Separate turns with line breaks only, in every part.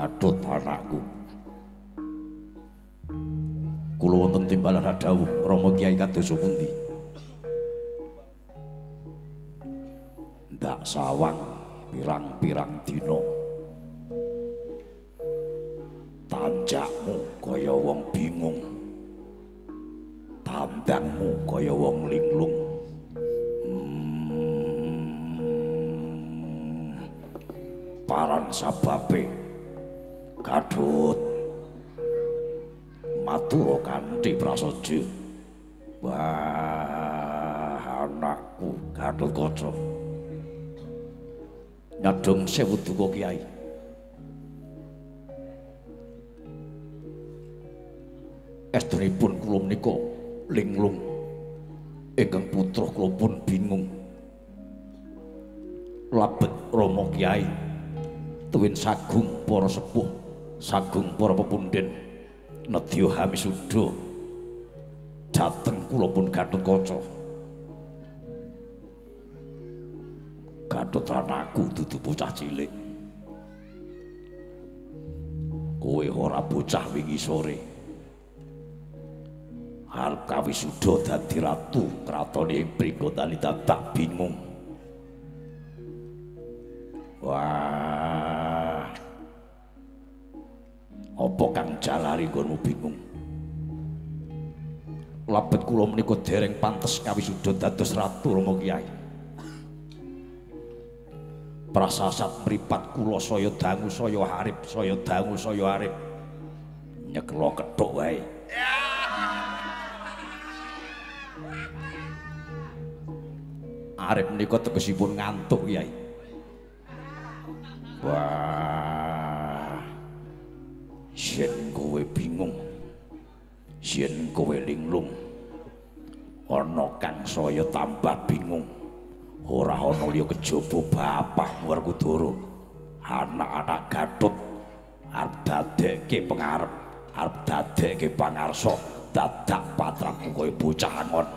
Gatot anakku. Kula wonten timbalan dawuh Rama Kyai kados pundi? Ndak sawang pirang-pirang dina. Tanjakmu kaya wong bingung. Tandangmu kaya wong linglung. Paran sababe Gatot matur kanthi prasaja. Wah, anakku Gatot Kaca. Nyadong sewu duka Kyai. Estunipun kula menika linglung. Ingkang putra kula pun bingung. Labet Rama Kyai tuwin sagung para sepuh, sagung para pepunden nedya hamisuda dhateng kula pun Gatot Kaca. Gatot anakku dudu bocah cilik. Kowe ora bocah wingi sore. Arep kawisuda dadi ratu kratone Pringgondali dadak bingung. Wah. Apa kang jalari nggonmu bingung? Labet kula menika dereng pantes kawisuda dados ratu Rama Kyai. Prasasat mripat kula saya dangu saya arep, saya dangu saya arep. Nyeklo kethuk wae. Arep menika tegesipun ngantuk Kyai. Wah. Yen kowe bingung, yen kowe linglung, ana kang saya tambah bingung. Ora ana liya kejaba bapakmu Werkudara. Anak-anak Gatot arep dadekke pengarep, arep dadekke pangarsa, dadak patramu koyo bocah angon.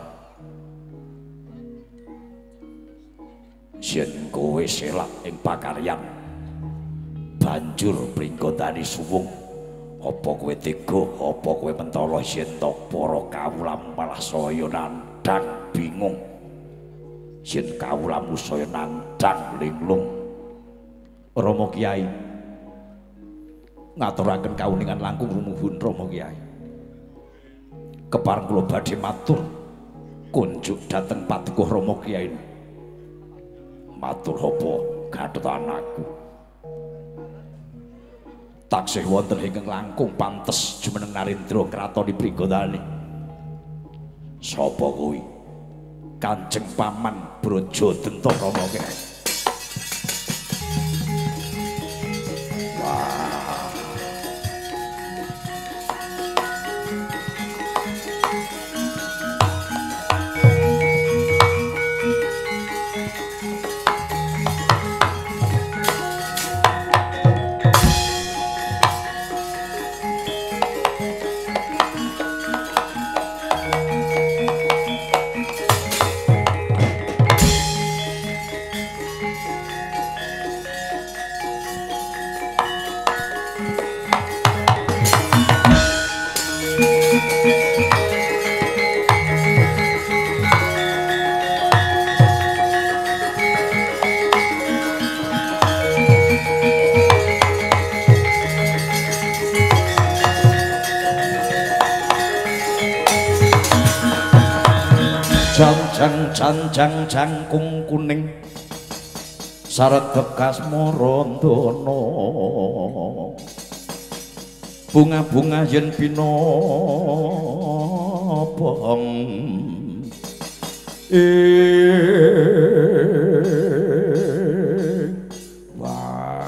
Yen kowe selak ing pakaryan, banjur Pringgondani suwung. Apa kowe tega, apa kowe mentala yen to para kawulamu malah saya nandhang bingung. Yen kawulamu saya nandhang linglung. Rama Kyai ngaturaken kauningan langkung rumuhun Rama Kyai. Kepareng kula badhe matur kunjuk dhateng Paduka Rama Kyai. Matur apa Gatot anakku? Taksih wonten ingkang langkung pantes jumeneng narendra kratoni Pringgondani. Sapa kuwi? Kanjeng Paman Brajadenta Rama Kyai. Janjang jangkung kuning saret bekas marandana bunga-bunga yen binobong wah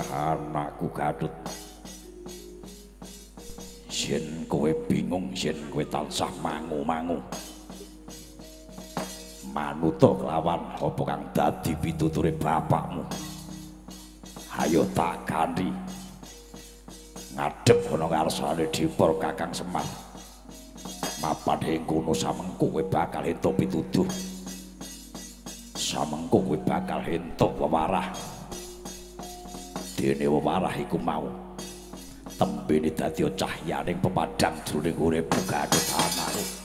anakku Gatot yen kowe bingung yen kowe tansah mangu-mangu manuta kelawan apa kang dadi pituture bapakmu. Ayo tak ganti ngadhep ana ngarsane Dipur Kakang Semar. Mapan ing kono samengko kowe bakal entuk pituduh. Samengko kowe bakal entuk wewarah. dene wewarah iku mau tembene dadi cahyaning pepadang jroning urip Gatot Anaru.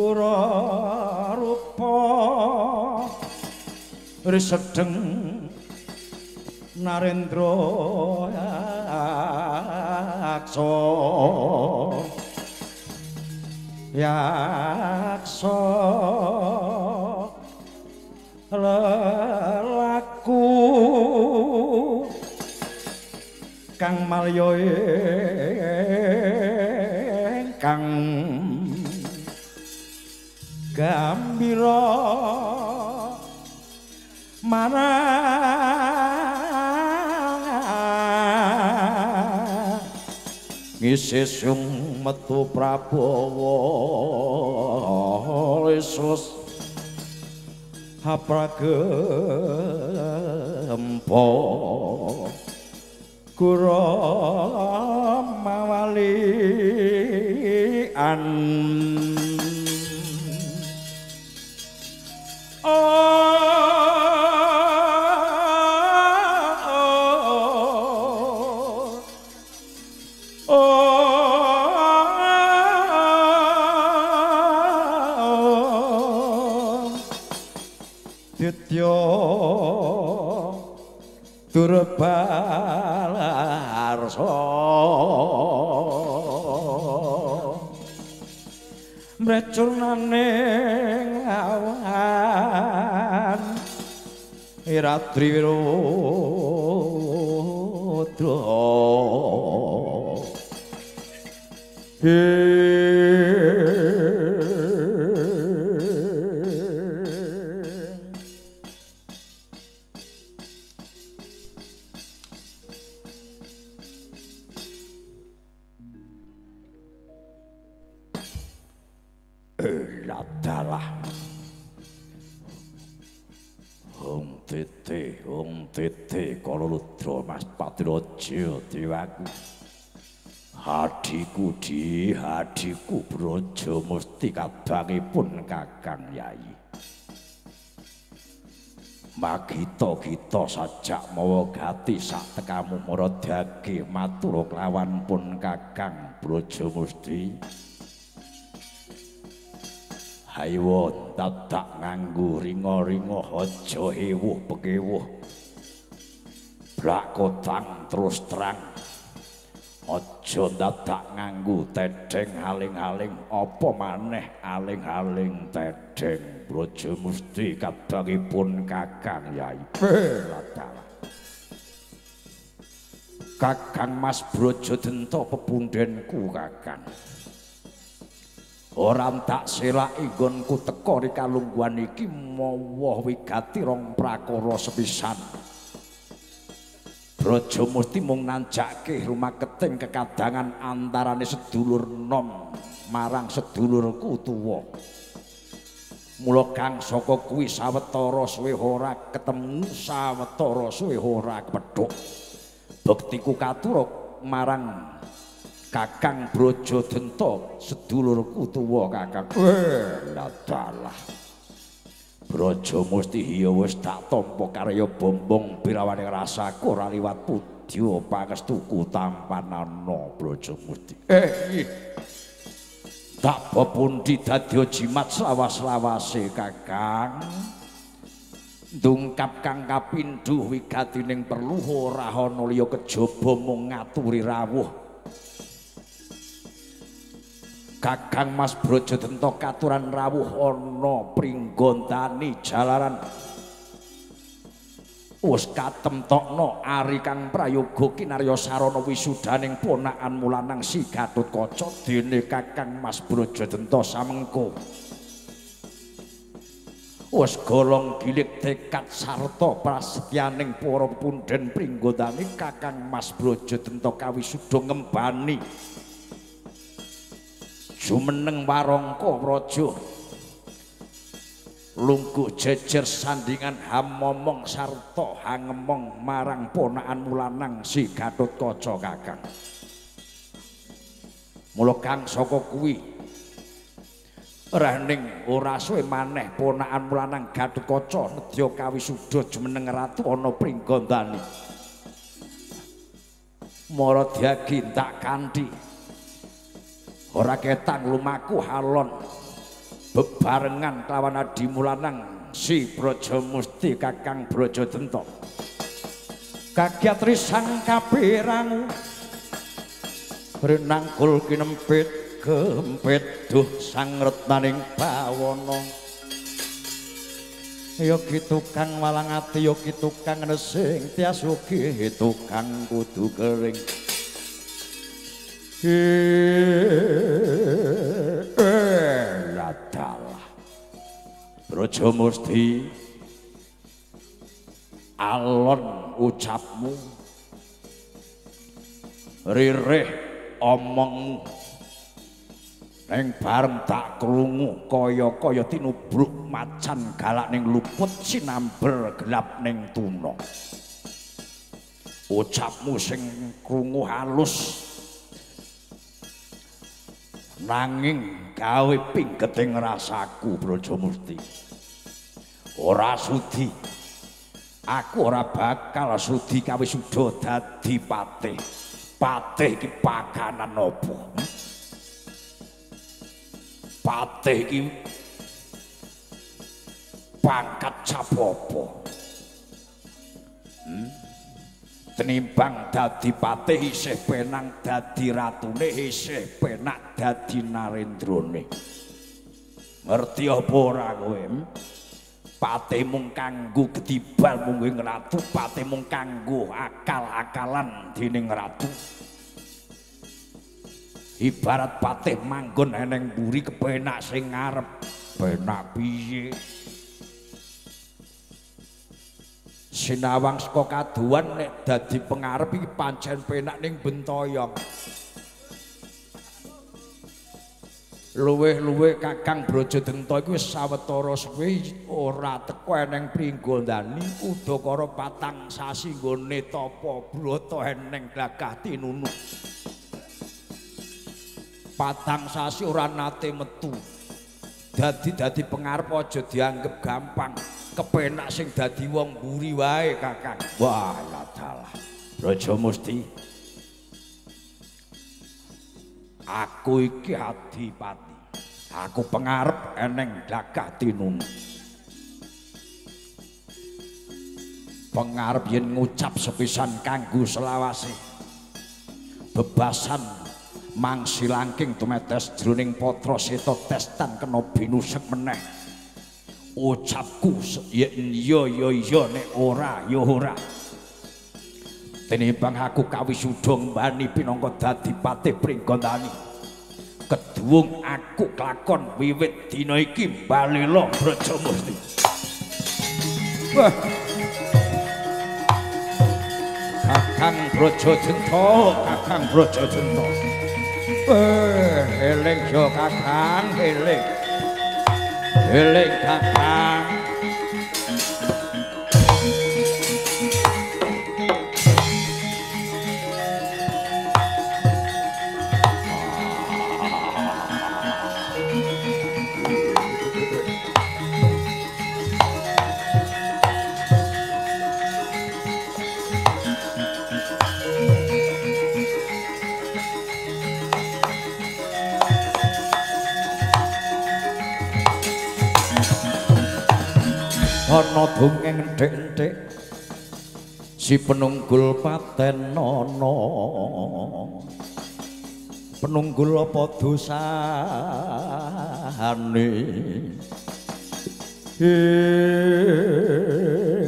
kura rupa risedeng Narendra yaksa lelaku kang malya kang gambira ngisesung metu Prabowo Yesus hapragempa kura mawalian Ditya Durbalarsa mrecurnaning awan Iratri Wirodra ladalah Hong tete Kaluludra Mas Patirojo Dewaku hadiku Brojo Musti kadangipun Kakang Yayi magita-gita sajak mawa gati sak tekamu maradagi matur kelawan pun Kakang Brojo Musti Haywo dadak nganggo ringa-ringa aja hewuh pekewuh blak kotang terus terang aja dadak nganggo tedeng haling-haling apa maneh aling-aling tedeng Brojo Musti kadangipun Kakang Yayi Kakang Mas Brojo Dento pepundhenku Kakang ora tak selaki nggonku teka ri kalungguhan iki mawa wigati rong prakara sepisan. Brojo Musti mung nanjake rumaketing kekadangan antarane sedulur nom marang sedulurku tuwa. Mula kang saka kuwi sawetara suwe ora ketemu, sawetara suwe ora kepethuk. Bektiku katuruk marang Kakang Brojo Dento sedulurku tuwa Kakang. Ladalah Brojo Musti ya wis tak tampa karya bombong birawane rasaku ora liwat pudya pangestuku tampanana Brojo Musti. Tak pepundi dadya jimat slawas-lawase Kakang. Ndungkap kang kapindho wigatining perlu ora ana liya kejaba mung ngaturi rawuh. Kakang Mas Brojo Dento katuran rawuh ana pringgondani jalaran wis katemtokno ari kang prayoga kinarya sarana wisudaning ponakan Mulanang Si Gatotkaca dene Kakang Mas Brojo Dento samengko wis golong gilik tekad sarta prasetyaning para pundhen pringgondani Kakang Mas Brojo Dento kawisuda ngembani jumeneng warangka praja lungguh jejer sandingan hamomong sarta hangemong marang ponakan Mulanang Si Gatotkaca Kakang. Mula kang saka kuwi rahning ora suwe maneh ponakan Mulanang Gatotkaca nedya kawisuda jumeneng ratu ana pringgondani. Maradyagi tak kanthi ora ketang lumaku halon bebarengan kelawan Adi Mulanang si Brajamusti Kakang Brajadenta kagiat risang kapirangu rinangkul kinempit kempit duh sang retnaning bawana yogi tukang walang ati yogi tukang nesing tias yogi tukang kudu kering ladalah Brajamusti alon ucapmu ririh omongmu neng bareng tak krungu kaya-kaya tinubruk macan galak ning luput sinamber gelap ning tuna ucapmu sing krungu halus nanging gawe pinggeting rasaku Brajamusti ora sudi aku ora bakal sudi kawe suda dadi patih patih iki pakanan apa patih iki pangkat capopo tenimbang dadi patih isih penang dadi ratune isih penak dadi narendrane ngerti apa ora kowe patih mung kanggo gedibal mung ratu patih mung kanggo akal-akalan dening ratu ibarat patih manggon eneng mburi kepenak sing ngarep penak piye sinawang saka kaduan nek dadi pengarep iki pancen penak ning bentoyong luweh-luweh Kakang Brajadenta iku wis sawetara suwe ora teko eneng pringgondani udakara patang sasi nggone tapa brata eneng Glagah Tinunu patang sasi ora nate metu dadi pengarep aja dianggep gampang kepenak sing dadi wong mburi wae Kakang wah ladalah Brajamusti aku iki adipati aku pengarep eneng Glagah Tinunu pengarep yen ngucap sepisan kanggo selawase bebasan mangsilangking tumetes jroning patra seta testan kena binusek meneh ucapku yen iya nek ora ya ora tenimbang aku kawisuda mbani pinangka dadi patih Pringgondani keduwung aku klakon wiwit dina iki balela Brajamusti wah Kakang Brajadenta Kakang Brajadenta eling yo Kakang eling Kakang ana dongeng ndek-ndek si penunggul paten ana penunggul apa dosane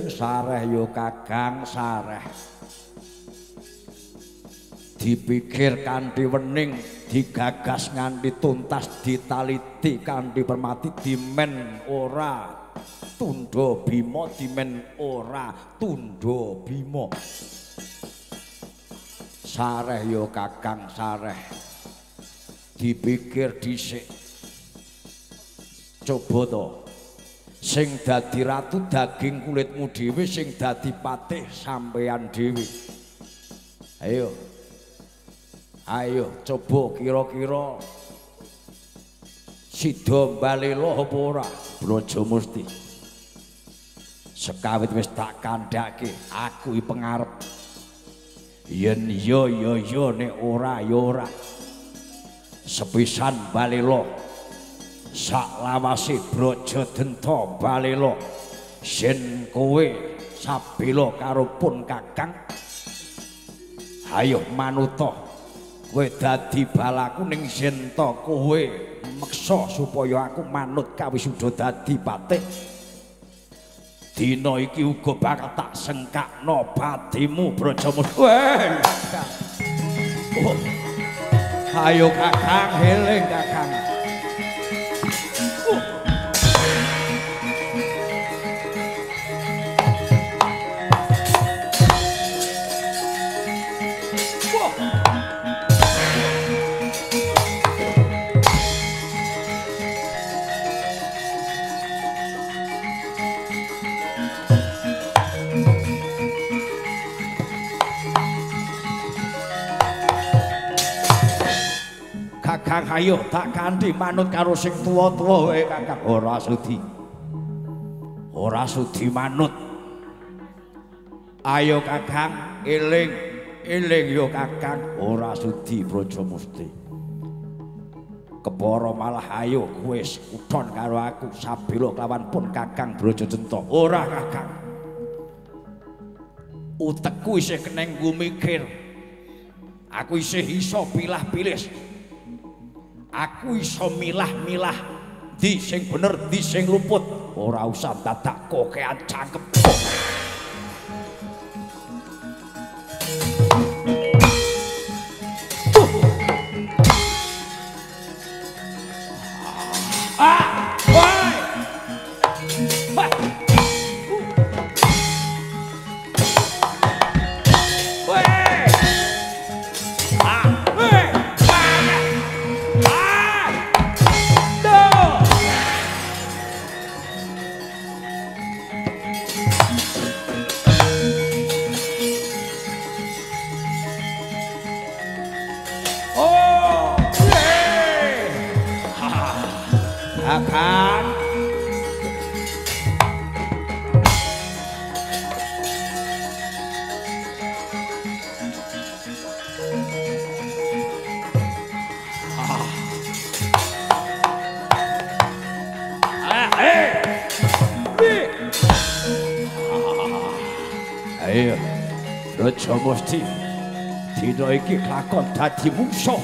sareh yo Kakang sareh dipikir kanthi wening digagas nganti tuntas ditaliti kanthi permati dimen ora tundha bima dimen ora tundha bima sareh yo Kakang sareh dipikir dhisik coba to sing dadi ratu daging kulitmu dhewe sing dadi patih sampeyan dhewe ayo coba kira-kira sida balela apa ora Brajamusti sekawit wis tak kandhake aku iki pengarep yen iya nek ora ya ora sepisan balela saklawase Brajadenta balela yen kowe sabela karo pun Kakang ayo manuta kowe dadi balaku ning yen to kowe meksa supaya aku manut kawisuda dadi patih dina iki uga bakal tak sengkakno badimu Brajamusti. Ayo Kakang, eling Kakang. Kakang ayo tak kanthi manut karo sing tuwa-tuwa wae Kakang. Ora sudi manut. Ayo Kakang eling yo Kakang, ora sudi Brajamusti. Kepara malah ayo kowe uton karo aku sabela kelawan pun Kakang Brajadenta. Ora Kakang. Utekku isih keneng mikir. Aku isih iso pilah-pilih. Aku iso milah-milah di sing bener di sing luput. Ora usah dadak kokean cangkem. Ayo, Brajamusti, dina iki lakon dadi mungsuh.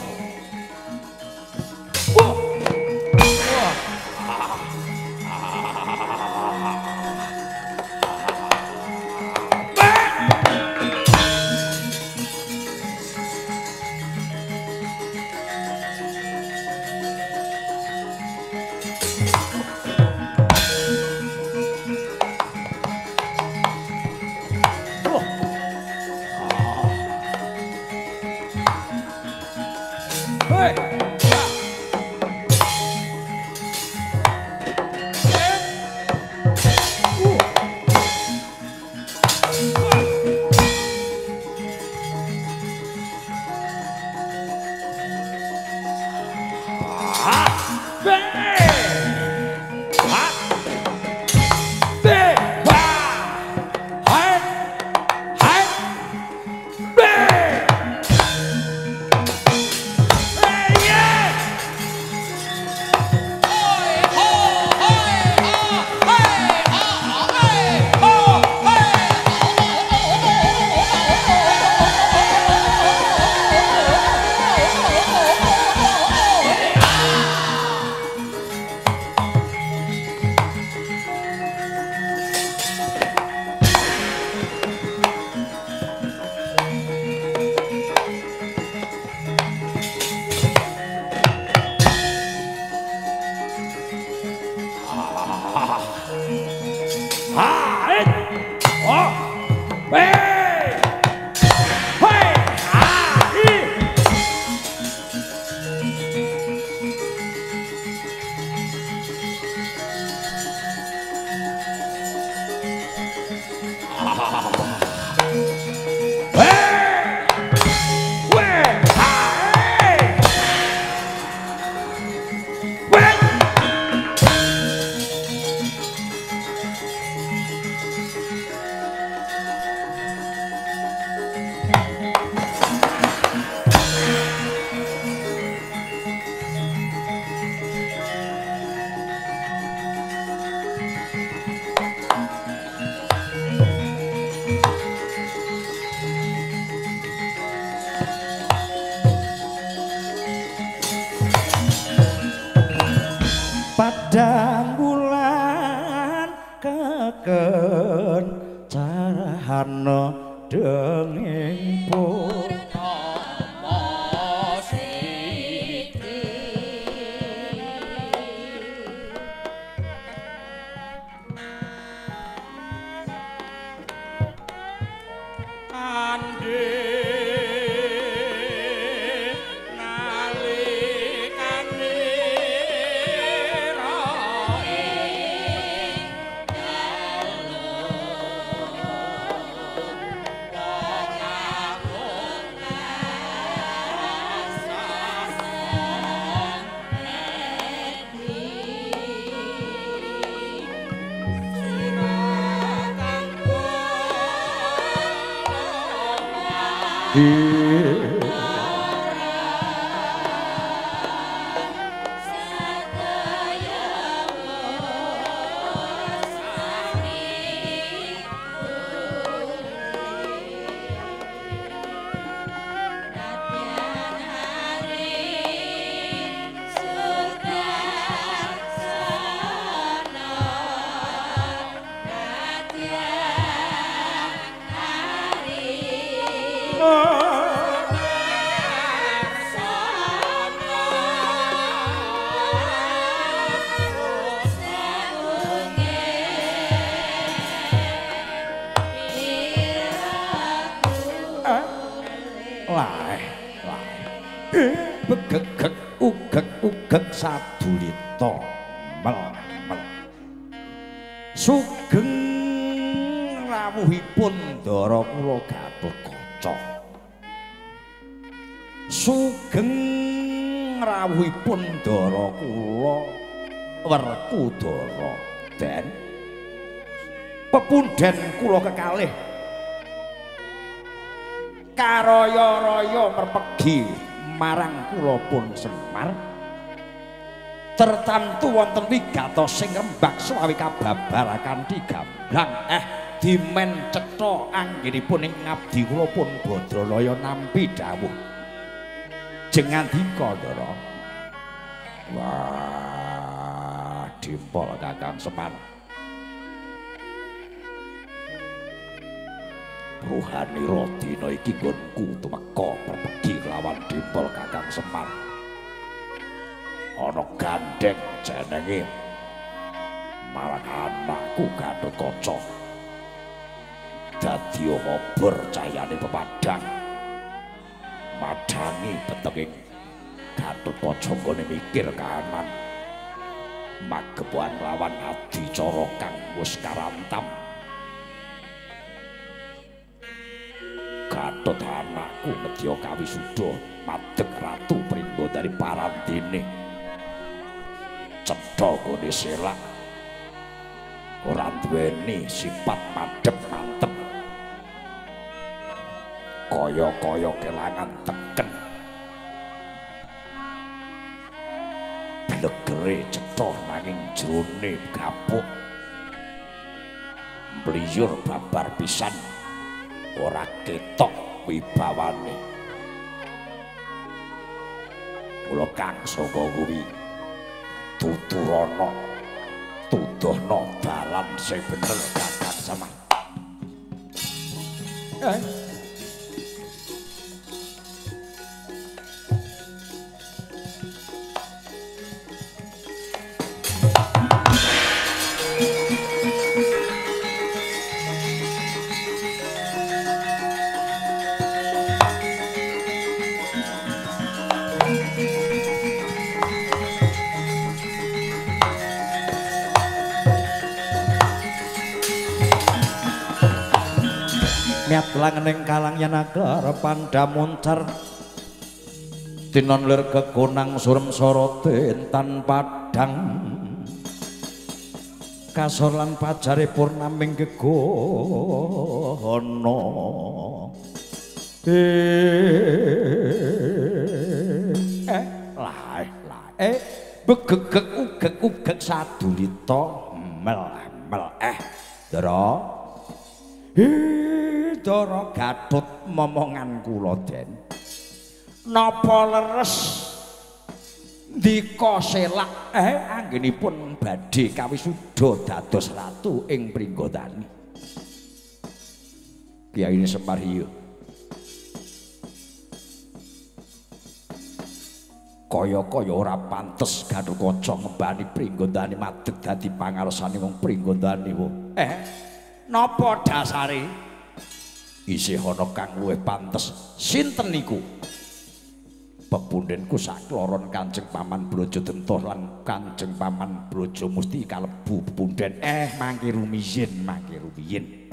hana denging purnama siti ande begegek ugek sadulita mel-mel sugeng rawuhipun ndara kula Gatotkaca sugeng rawuhipun ndara kula Werkudara den pepundhen kula kekalih karaya-raya merpegi marang kula pun Semar tertamtu wonten wigatos sing rembag suawi kababar kanthi gamblang dimen cetha anggenipun ing ngabdi kula pun Badralaya nampi dawuh jengandika Ndara wah dimpol Kakang Semar rohani rodina iki nggonku tumeka perpegi lawan dimpol Kakang Semar ana gandeng jenenge marang anakku Gatotkaca dadi obor cayane pepadang madangi petenging Gatotkaca nggone mikir kahanan magepokan lawan adicara kang wis karantam Gatot anakku medya kawisuda madeg ratu pringgo dari parantine cetha gone selak ora duweni sifat madhep mantep kaya-kaya kelangan teken blegere cetha nanging jerone gapuk mliyur babar pisan ora ketok wibawane kula kang saka kuwi tuturana tuduhna dalan sing bener Kakang Semar niat langening kalang yen agar pandamuncar tinon lir kegonang surem sorote entan padang kasor lan pajare purnaming gegono begegek ugek sadulita mel Ndara Ndara Gatot momongan kula den napa leres ndika selak anggenipun badhe kawisuda dados ratu ing Pringgotani Kiyaine Semar iya. Kaya-kaya ora pantes Gatotkaca ngembani Pringgondani madeg dadi pangarsane wong Pringgondani. Napa dasare? Isih ana kang luwih pantes. Sinten niku? Pepundhenku sakloron Kanjeng Paman Brajadenta lan Kanjeng Paman Brajamusti kalebu pepundhen. Mangke rumiyin, mangke rumiyin.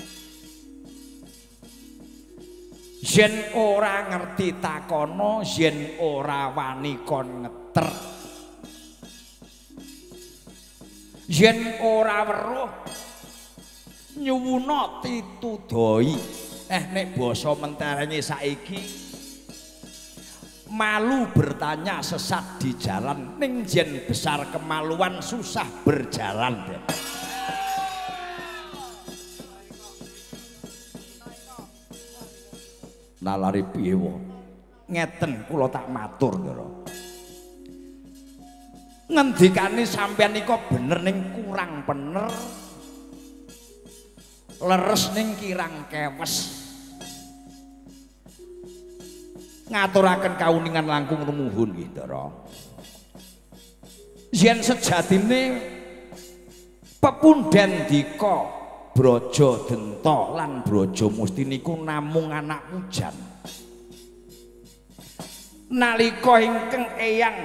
Yen ora ngerti takono, yen ora wani kon ngeter. Yen ora weruh nyuwuna titudoi. Nek basa menterenge saiki malu bertanya sesat di jalan, ning yen besar kemaluan susah berjalan. Nalari piye wae ngeten kula tak matur Ndara. Ngendikane sampeyan nika bener ning kurang bener, leres ning kirang kewes. Ngaturaken kawuningan langkung rumuhun nggih Ndara. Yen sejatine pepundhen dika Brajadenta lan Brajamusti niku namung anak pujan. Nalika ingkang Eyang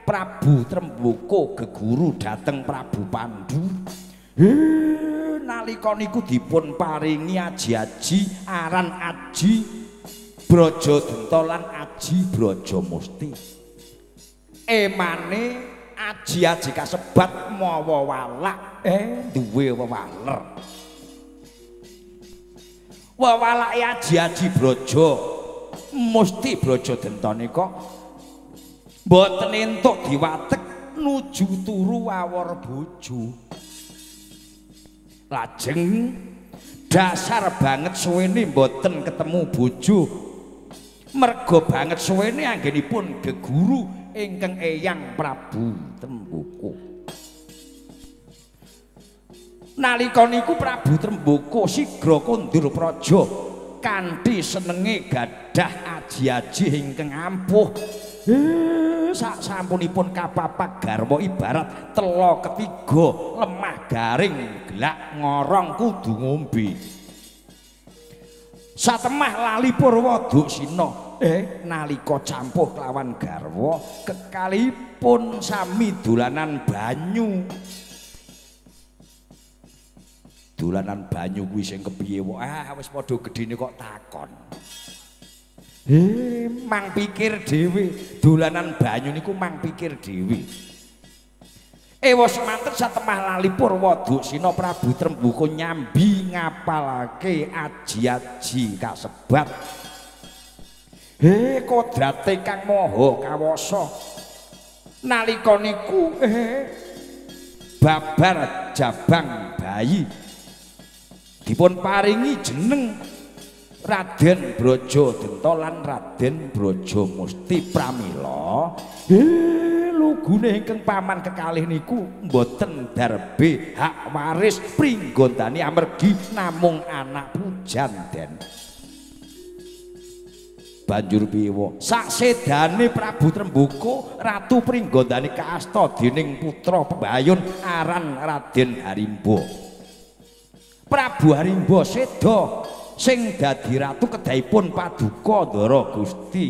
Prabu Tremboko geguru dhateng Prabu Pandhu, nalika niku dipun paringi aji-aji aran Aji Brajadenta lan Aji Brajamusti. Emane aji-aji kasebat mawa walak duwe wewaler. Wewalake aji-aji Brajamusti Brajadenta nika mboten entuk diwatek nuju turu wawor bojo. Lajeng dasar banget suwene mboten ketemu bojo. Merga banget suwene anggenipun geguru ingkang Eyang Prabu Tremboko. Nalika niku Prabu Tremboko sigra kondur praja kanthi senenge gadah aji-aji ingkang ampuh. Sak sampunipun kapapak garwa ibarat tela ketiga lemah garing gelak ngorong kudu ngombe. Satemah lali Purwadasina nalika campuh lawan garwa kekalipun sami dolanan banyu. Dolanan banyu kuwi sing kepiye wae wis padha gedene kok takon. Mang pikir dhewe dolanan banyu niku mang pikir dhewe. Ewa semanten satemah lali Purwadasina Prabu Tremboko nyambi ngapalake aji-aji kasebat. Kodrate Kang Maha Kawasa. Nalika niku babar jabang bayi dipun paringi jeneng Raden Brajadenta lan Raden Brajamusti pramila lugune ingkang paman kekalih niku mboten darbe hak waris Pringgondani amargi namung anak pujan den. Banjur piye saksedane Prabu Tremboko Ratu Pringgondani kaasta dening putra pembayun aran Raden Harimba. Prabu Harimba seda sing dadi ratu kedahipun paduka Ndara Gusti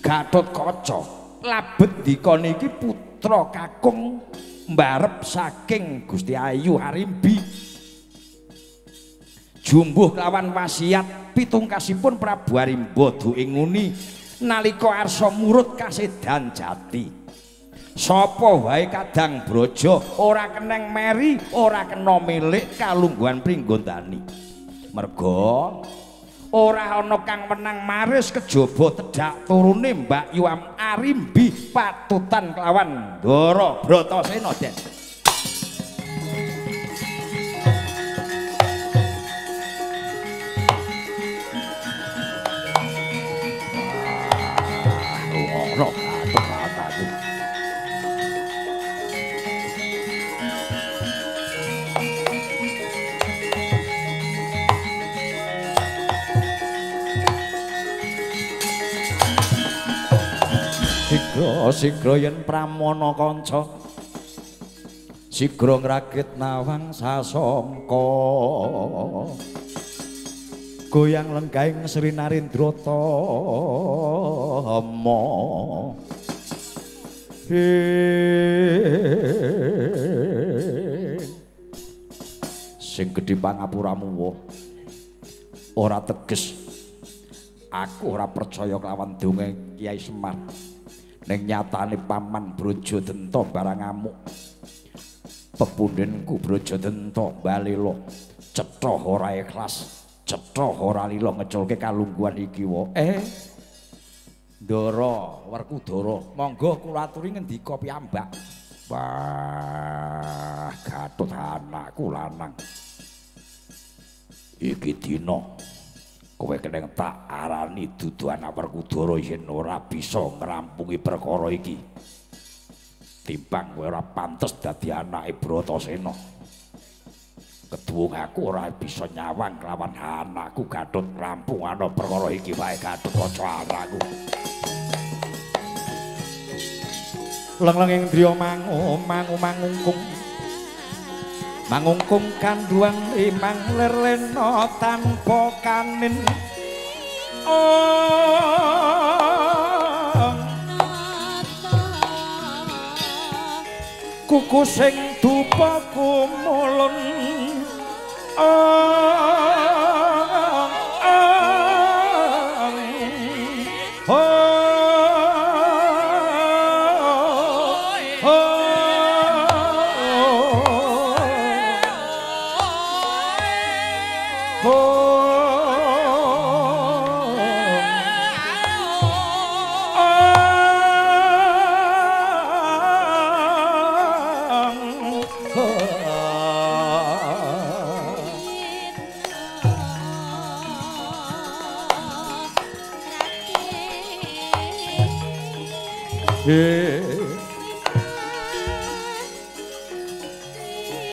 Gatotkaca. Labet dika niki putra kakung mbarep saking Gusti Ayu Harimbi. Jumbuh lawan wasiat pitungkasipun Prabu Harimba duinguni nalika arsa murut kasedan jati. Sapa wae kadang braja ora keneng meri, ora kena milik kalungguhan Pringgondani. Merga ora ana kang menang maris kejaba tedhak turune Mbak Yu Arimbi patutan kelawan Ndara Bratasena den. sigra yen pramana kanca sigra ngragit nawang sasangka goyang lenggahing Sri Narendra Tama sing gedhe pangapuramu ora teges aku ora percaya kelawan dongeng Kyai Semar ning nyatane paman Brajadenta barang amuk pepundhenku Brajadenta balela cetha ora ikhlas cetha ora lila ngeculke kalungguhan iki wae Ndara Werkudara monggo kula aturi ngendika piyambak wah Gatut anakku lanang iki dina kowe kena tak arani dudu anak Werkudara yen ora bisa ngrampungi perkara iki timbang kowe ora pantes dadi anake Bratasena keduwung aku ora bisa nyawang kelawan anakku Gatut rampung ana perkara iki wae Gatut aja anakku leng-leng indriya mangungkung mangungkung kanduang limang lerlena tanpa kanin kuku sing dupa kumulun